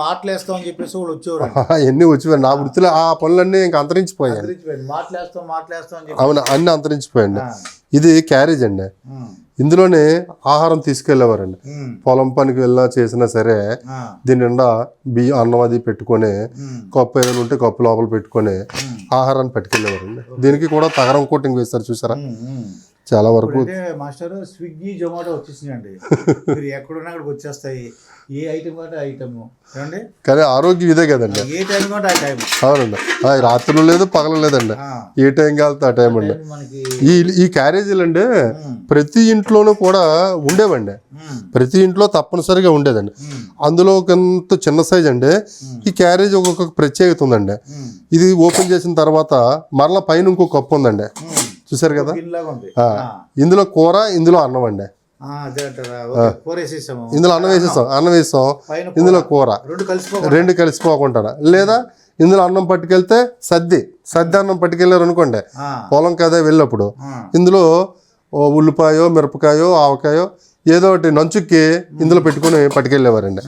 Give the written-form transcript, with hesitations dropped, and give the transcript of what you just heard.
మాటలేస్తామని చెప్పేసి వాళ్ళు వచ్చేవారు. అవన్నీ వచ్చేవారు. నా వృత్తిలో ఆ పనులన్నీ ఇంకా అంతరించిపోయాయి. మాటలేస్తాం అవును, అన్నీ అంతరించిపోయాయండి. ఇది క్యారేజ్ అండి. ఇందులోనే ఆహారం తీసుకెళ్లేవారండి. పొలం పనికి వెళ్ళినా చేసినా సరే దీని నిండా బియ్యం అన్నం అది పెట్టుకొని కప్పు ఏదైనా ఉంటే కప్పు లోపల పెట్టుకొని ఆహారాన్ని పట్టుకెళ్ళేవారండి. దీనికి కూడా తగరం కోటింగ్ వేస్తారు చూసారా. చాలా వరకు మాస్టర్ స్విగ్గీ జొమాటో వచ్చేసినాయండి. మీరు ఎక్కడున్నా అక్కడికి వచ్చేస్తాయి. ఏ ఐటమ్ కంటే ఐటమ్ ఏమండి. కానీ ఆరోగ్యం ఇదే కదండి. ఏ టైం కంటే ఆ టైం. అవునండి, రాత్రులు లేదు పగలు లేదండి. ఏ టైం కాలితే ఆ టైం అండి. ఈ క్యారేజీలు అండి ప్రతి ఇంట్లోనూ కూడా ఉండేవండి. ప్రతి ఇంట్లో తప్పనిసరిగా ఉండేదండి. అందులో కొంత చిన్న సైజ్ అండి. ఈ క్యారేజ్ ఒక్కొక్క ప్రత్యేకత ఉందండి. ఇది ఓపెన్ చేసిన తర్వాత మరలా పైన ఇంకో కప్పు ఉందండి, చూసారు కదా. ఇందులో కూర, ఇందులో అన్నం అండి. ఇందులో అన్నం వేసేస్తాం, ఇందులో కూర, రెండు కలిసిపోకుండా. లేదా ఇందులో అన్నం పట్టుకెళ్తే సద్ది అన్నం పట్టుకెళ్ళారు అనుకోండి పొలం కదా వెళ్ళినప్పుడు, ఇందులో ఉల్లిపాయో మిరపకాయో ఆవకాయో ఏదో ఒకటి నంచుకి ఇందులో పెట్టుకుని పట్టుకెళ్ళేవారండి.